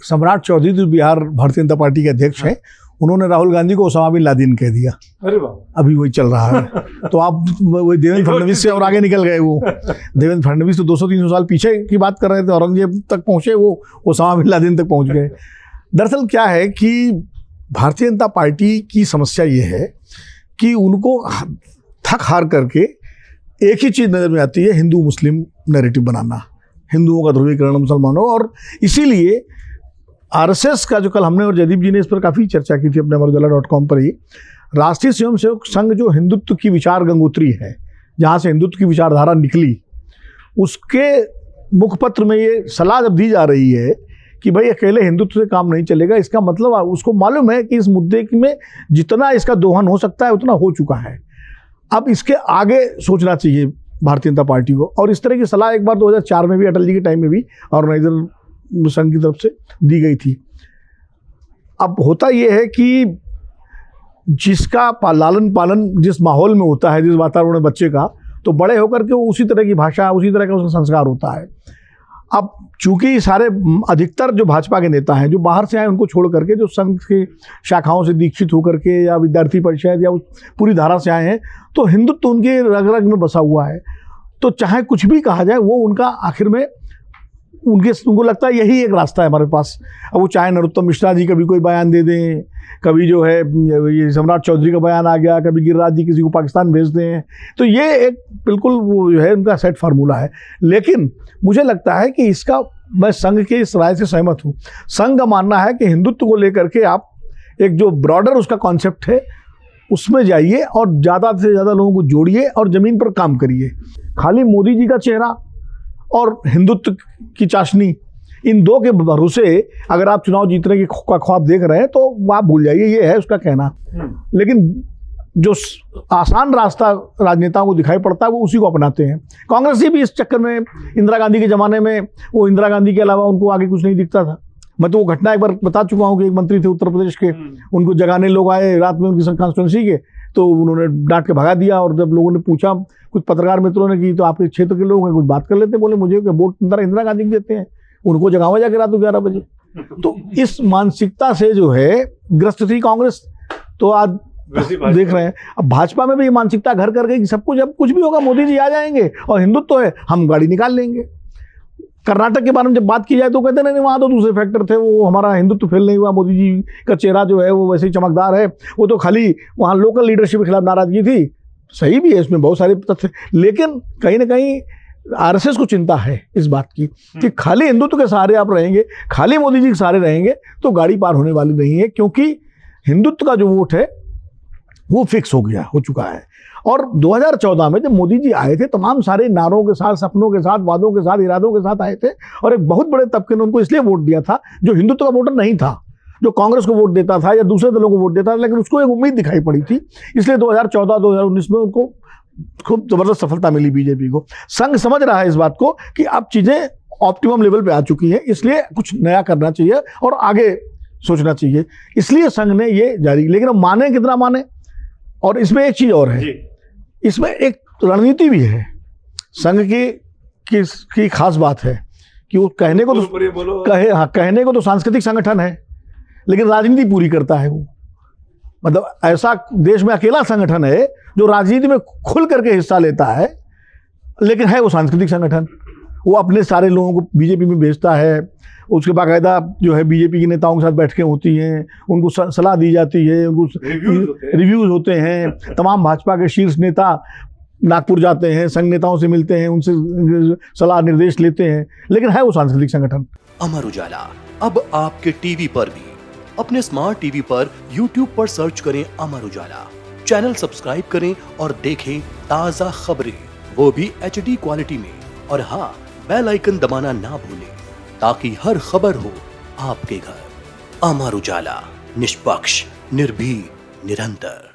सम्राट चौधरी जो बिहार भारतीय जनता पार्टी के अध्यक्ष हैं, उन्होंने राहुल गांधी को ओसामा बिन लादेन कह दिया। अरे वाह, अभी वही चल रहा है। तो आप वही देवेंद्र फडणवीस से और आगे निकल गए। वो देवेंद्र फडणवीस तो 200-300 साल पीछे की बात कर रहे थे, औरंगजेब तक पहुंचे, वो ओसामा बिन लादेन तक पहुंच गए। दरअसल क्या है कि भारतीय जनता पार्टी की समस्या ये है कि उनको थक हार करके एक ही चीज़ नज़र में आती है, हिंदू मुस्लिम नैरेटिव बनाना, हिंदुओं का ध्रुवीकरण, मुसलमानों। और इसीलिए आरएसएस का जो कल हमने और जयदीप जी ने इस पर काफ़ी चर्चा की थी अपने अमरुजाला.com पर ही, राष्ट्रीय स्वयंसेवक संघ जो हिंदुत्व की विचार गंगोत्री है, जहाँ से हिंदुत्व की विचारधारा निकली, उसके मुखपत्र में ये सलाह जब दी जा रही है कि भाई अकेले हिंदुत्व से काम नहीं चलेगा, इसका मतलब उसको मालूम है कि इस मुद्दे में जितना इसका दोहन हो सकता है उतना हो चुका है। अब इसके आगे सोचना चाहिए भारतीय जनता पार्टी को। और इस तरह की सलाह एक बार 2004 में भी, अटल जी के टाइम में भी ऑर्गेनाइजर संघ की तरफ से दी गई थी। अब होता यह है कि जिसका लालन पालन जिस माहौल में होता है, जिस वातावरण में बच्चे का, तो बड़े होकर के वो उसी तरह की भाषा, उसी तरह का उसका संस्कार होता है। अब चूंकि सारे अधिकतर जो भाजपा के नेता हैं जो बाहर से आए, उनको छोड़ करके जो संघ की शाखाओं से दीक्षित होकर के या विद्यार्थी परिषद या पूरी धारा से आए हैं, तो हिंदुत्व उनके रग रग में बसा हुआ है। तो चाहे कुछ भी कहा जाए, वो उनका आखिर में उनको लगता है यही एक रास्ता है हमारे पास। अब वो चाहे नरोत्तम मिश्रा जी कभी कोई बयान दे दें, कभी जो है ये सम्राट चौधरी का बयान आ गया, कभी गिरिराज जी किसी को पाकिस्तान भेज दें, तो ये एक बिल्कुल वो जो है उनका सेट फार्मूला है। लेकिन मुझे लगता है कि इसका, मैं संघ के इस राय से सहमत हूँ। संघ का मानना है कि हिंदुत्व को लेकर के आप एक जो ब्रॉडर उसका कॉन्सेप्ट है उसमें जाइए और ज़्यादा से ज़्यादा लोगों को जोड़िए और ज़मीन पर काम करिए। खाली मोदी जी का चेहरा और हिंदुत्व की चाशनी, इन दो के भरोसे अगर आप चुनाव जीतने की ख्वाब देख रहे हैं तो आप भूल जाइए, ये है उसका कहना। लेकिन जो आसान रास्ता राजनेताओं को दिखाई पड़ता है वो उसी को अपनाते हैं। कांग्रेस ही भी इस चक्कर में, इंदिरा गांधी के ज़माने में वो इंदिरा गांधी के अलावा उनको आगे कुछ नहीं दिखता था। मैं तो वो घटना एक बार बता चुका हूँ कि एक मंत्री थे उत्तर प्रदेश के, उनको जगाने लोग आए रात में उनकी कॉन्स्टिट्यूंसी के, तो उन्होंने डांट के भगा दिया। और जब लोगों ने पूछा, कुछ पत्रकार मित्रों ने कि तो आपके क्षेत्र के लोग हैं, कुछ बात कर लेते, बोले मुझे वोट इंदिरा गांधी को देते हैं, उनको जगावा जाके रात 11 बजे। तो इस मानसिकता से जो है ग्रस्त थी कांग्रेस, तो आज देख रहे हैं अब भाजपा में भी ये मानसिकता घर कर गई कि सब कुछ, अब कुछ भी होगा मोदी जी आ जाएंगे और हिंदुत्व है, हम गाड़ी निकाल लेंगे। कर्नाटक के बारे में जब बात की जाए तो कहते नहीं, वहाँ तो दूसरे फैक्टर थे, वो हमारा हिंदुत्व फेल नहीं हुआ, मोदी जी का चेहरा जो है वो वैसे ही चमकदार है, वो तो खाली वहाँ लोकल लीडरशिप के खिलाफ नाराजगी थी। सही भी है, इसमें बहुत सारे तथ्य, लेकिन कहीं ना कहीं आरएसएस को चिंता है इस बात की कि खाली हिंदुत्व के सहारे आप रहेंगे, खाली मोदी जी के सहारे रहेंगे तो गाड़ी पार होने वाली नहीं है। क्योंकि हिंदुत्व का जो वोट है वो फिक्स हो चुका है। और 2014 में जब मोदी जी आए थे, तमाम सारे नारों के साथ, सपनों के साथ, वादों के साथ, इरादों के साथ आए थे, और एक बहुत बड़े तबके ने उनको इसलिए वोट दिया था जो हिंदुत्व का वोटर नहीं था, जो कांग्रेस को वोट देता था या दूसरे दलों को वोट देता था, लेकिन उसको एक उम्मीद दिखाई पड़ी थी। इसलिए 2014-2019 में उनको खूब जबरदस्त सफलता मिली बीजेपी को। संघ समझ रहा है इस बात को कि अब चीजें ऑप्टिमम लेवल पे आ चुकी हैं, इसलिए कुछ नया करना चाहिए और आगे सोचना चाहिए, इसलिए संघ ने ये जारी। लेकिन अब माने कितना माने, और इसमें एक चीज और है, इसमें एक रणनीति भी है। संघ की खास बात है कि वो कहने को तो कहने को तो सांस्कृतिक संगठन है, लेकिन राजनीति पूरी करता है वो। मतलब ऐसा देश में अकेला संगठन है जो राजनीति में खुल करके हिस्सा लेता है, लेकिन है वो सांस्कृतिक संगठन। वो अपने सारे लोगों को बीजेपी में भेजता है, उसके बाकायदा जो है बीजेपी के नेताओं के साथ बैठकें होती हैं, उनको सलाह दी जाती है, उनको रिव्यूज होते हैं। तमाम भाजपा के शीर्ष नेता नागपुर जाते हैं, संघ नेताओं से मिलते हैं, उनसे सलाह निर्देश लेते हैं, लेकिन है वो सांस्कृतिक संगठन। अमर उजाला अब आपके टीवी पर भी। अपने स्मार्ट टीवी पर YouTube पर सर्च करें अमर उजाला, चैनल सब्सक्राइब करें और देखें ताज़ा खबरें, वो भी HD क्वालिटी में। और हाँ, बेल आइकन दबाना ना भूलें ताकि हर खबर हो आपके घर। अमर उजाला, निष्पक्ष, निर्भीक, निरंतर।